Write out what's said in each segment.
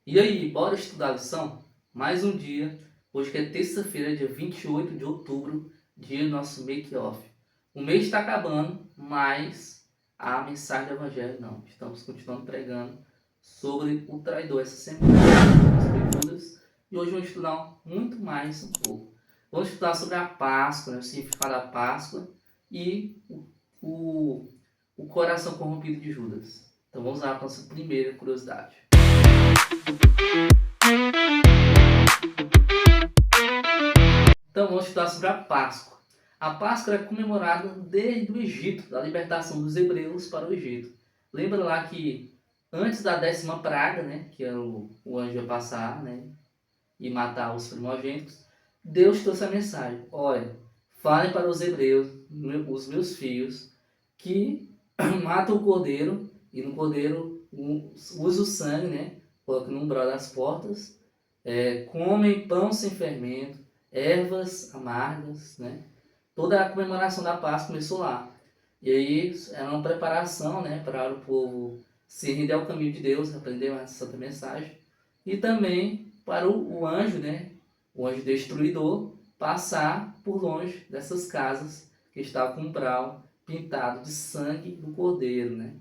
E aí, bora estudar a lição? Mais um dia, hoje que é terça-feira, dia 28 de outubro, dia do nosso make-off. O mês está acabando, mas a mensagem do Evangelho não. Estamos continuando pregando sobre o traidor essa semana, sobre Judas, e hoje vamos estudar muito mais um pouco. Vamos estudar sobre a Páscoa, né, o significado da Páscoa e o, o coração corrompido de Judas. Então vamos lá para a nossa primeira curiosidade. Então vamos estudar sobre a Páscoa. A Páscoa é comemorada desde o Egito, da libertação dos hebreus para o Egito. Lembra lá que antes da 10ª praga, né, que era o anjo ia passar, né, e matar os primogênitos, Deus trouxe a mensagem: olha, falem para os hebreus, os meus filhos, que matam o cordeiro, e no cordeiro usa o sangue, né, coloca no umbral das portas, comem pão sem fermento, ervas amargas, né? Toda a comemoração da Páscoa começou lá. E aí era uma preparação, né, para o povo se render ao caminho de Deus, aprender a santa mensagem, e também para o anjo, né, o anjo destruidor, passar por longe dessas casas que estavam com o umbral pintado de sangue do cordeiro, né,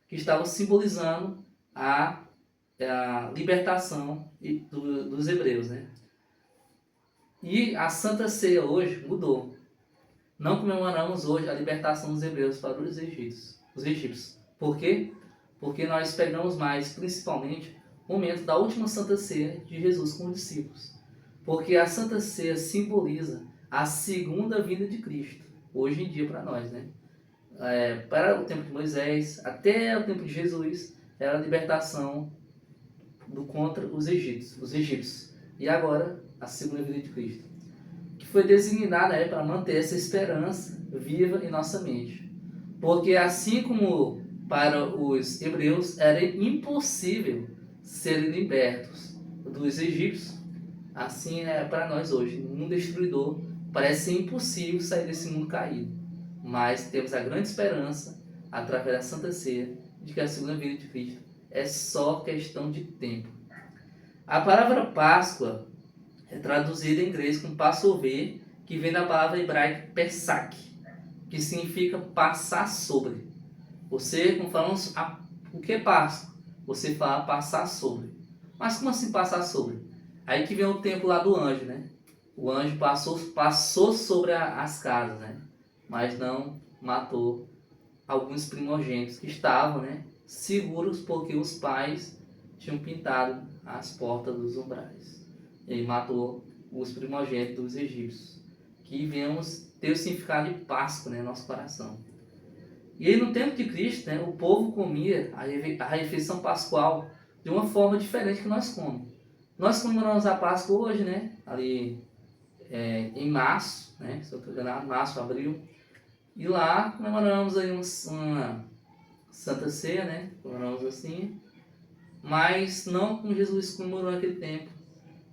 que estavam simbolizando a libertação dos hebreus, né? E a Santa Ceia hoje mudou. Não comemoramos hoje a libertação dos hebreus para os egípcios. Por quê? Porque nós pegamos mais, principalmente, o momento da última Santa Ceia de Jesus com os discípulos. Porque a Santa Ceia simboliza a segunda vinda de Cristo, hoje em dia para nós, né? Para o tempo de Moisés, até o tempo de Jesus, era a libertação contra os egípcios. E agora, a segunda vinda de Cristo, que foi designada para manter essa esperança viva em nossa mente. Porque assim como para os hebreus era impossível serem libertos dos egípcios, assim é para nós hoje. No mundo destruidor, parece ser impossível sair desse mundo caído. Mas temos a grande esperança, através da Santa Ceia, de que a segunda vinda de Cristo é só questão de tempo. A palavra Páscoa é traduzida em inglês como Passover, que vem da palavra hebraica Pesach, que significa passar sobre. Você, como falamos, o que é Páscoa? Você fala passar sobre. Mas como assim passar sobre? Aí que vem o tempo lá do anjo, né? O anjo passou sobre as casas, né? Mas não matou alguns primogênitos que estavam, né, seguros, porque os pais tinham pintado as portas dos umbrais. Ele matou os primogênitos dos egípcios, que vemos ter o significado de Páscoa, né, no nosso coração. E aí no tempo de Cristo, né, o povo comia a refeição pascual de uma forma diferente que nós comemos. Nós comemoramos a Páscoa hoje, né, ali em março, né, se eu estou enganado, março, abril. E lá comemoramos aí uma Santa Ceia, né, comemoramos assim, mas não como Jesus comemorou naquele tempo.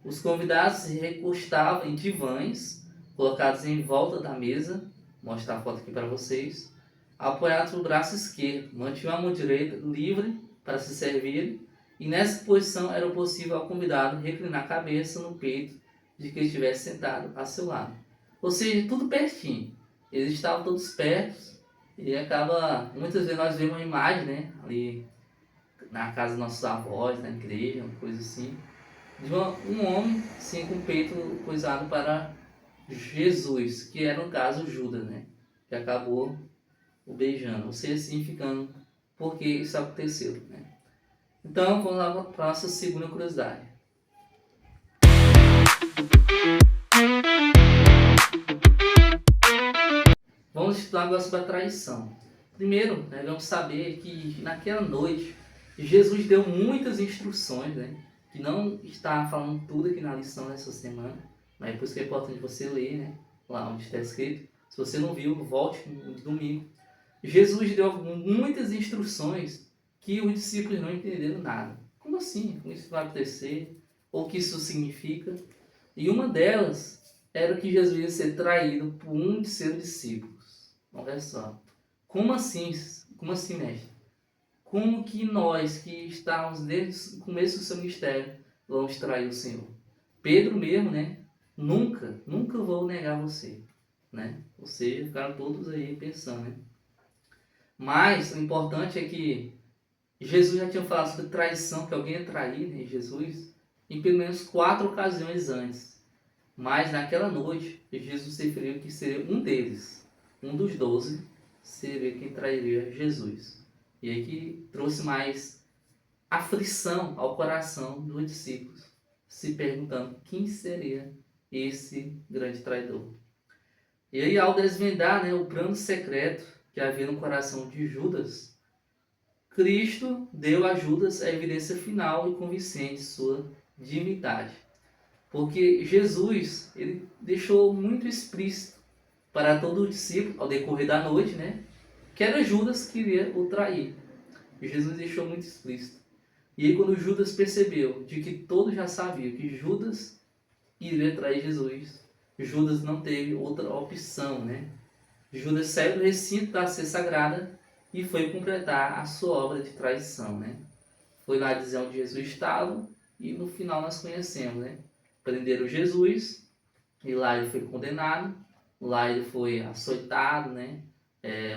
Os convidados se recostavam em divãs, colocados em volta da mesa, vou mostrar a foto aqui para vocês, apoiados no braço esquerdo, mantinham a mão direita livre para se servir, e nessa posição era possível ao convidado reclinar a cabeça no peito de quem estivesse sentado a seu lado. Ou seja, tudo pertinho. Eles estavam todos perto, e acaba, muitas vezes nós vemos uma imagem, né, ali na casa dos nossos avós, na igreja, uma coisa assim, de um homem assim, com o peito coisado para Jesus, que era no caso Judas, né, que acabou o beijando, ou seja, significando por que isso aconteceu, né. Então vamos lá para a nossa segunda curiosidade. Vamos estudar agora sobre a traição. Primeiro, né, vamos saber que naquela noite Jesus deu muitas instruções, né, que não está falando tudo aqui na lição dessa semana, mas por isso que é importante você ler, né, lá onde está escrito. Se você não viu, volte no domingo. Jesus deu muitas instruções que os discípulos não entenderam nada. Como assim? Como isso vai acontecer? Ou o que isso significa? E uma delas era que Jesus ia ser traído por um de seus discípulos. Olha só. Como assim? Como assim, mestre? Como que nós, que estávamos desde o começo do seu ministério, vamos trair o Senhor? Pedro mesmo, né? Nunca vou negar você, né? Vocês ficaram todos aí pensando, né? Mas o importante é que Jesus já tinha falado sobre traição, que alguém ia trair, né, Jesus, em pelo menos 4 ocasiões antes. Mas naquela noite, Jesus se referiu que seria um deles, um dos 12, seria quem trairia Jesus. E aí que trouxe mais aflição ao coração dos discípulos, se perguntando quem seria esse grande traidor. E aí, ao desvendar, né, o plano secreto que havia no coração de Judas, Cristo deu a Judas a evidência final e convincente de sua divindade. Porque Jesus, ele deixou muito explícito para todo o discípulo, ao decorrer da noite, né, que era Judas que iria o trair. Jesus deixou muito explícito. E aí, quando Judas percebeu de que todos já sabiam que Judas iria trair Jesus, Judas não teve outra opção, né? Judas saiu do recinto da ceia sagrada e foi completar a sua obra de traição, né? Foi lá dizer onde Jesus estava e no final nós conhecemos, né? Prenderam Jesus e lá ele foi condenado, lá ele foi açoitado, né?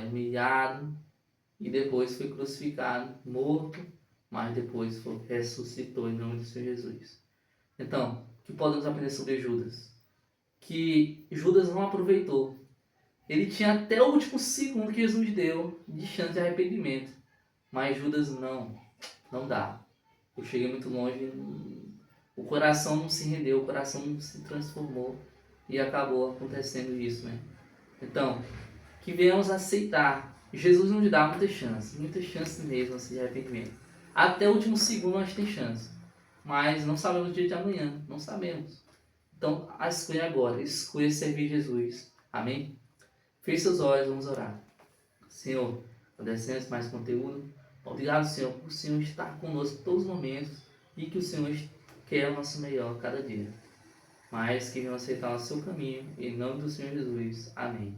Humilhado e depois foi crucificado, morto, mas depois ressuscitou em nome do Senhor Jesus. Então, o que podemos aprender sobre Judas? Que Judas não aproveitou. Ele tinha até o último segundo que Jesus deu de chance de arrependimento. Mas Judas não dá. Eu cheguei muito longe, o coração não se rendeu, o coração não se transformou e acabou acontecendo isso, né? Então, que venhamos aceitar. Jesus nos dá muitas chances mesmo assim, de arrependimento. Até o último segundo nós temos chance. Mas não sabemos o dia de amanhã, não sabemos. Então, a escolha agora, escolha servir Jesus. Amém? Feche seus olhos, vamos orar. Senhor, agradecemos mais conteúdo. Obrigado, Senhor, por o Senhor estar conosco todos os momentos e que o Senhor quer o nosso melhor cada dia. Mas que venhamos aceitar o seu caminho, em nome do Senhor Jesus. Amém.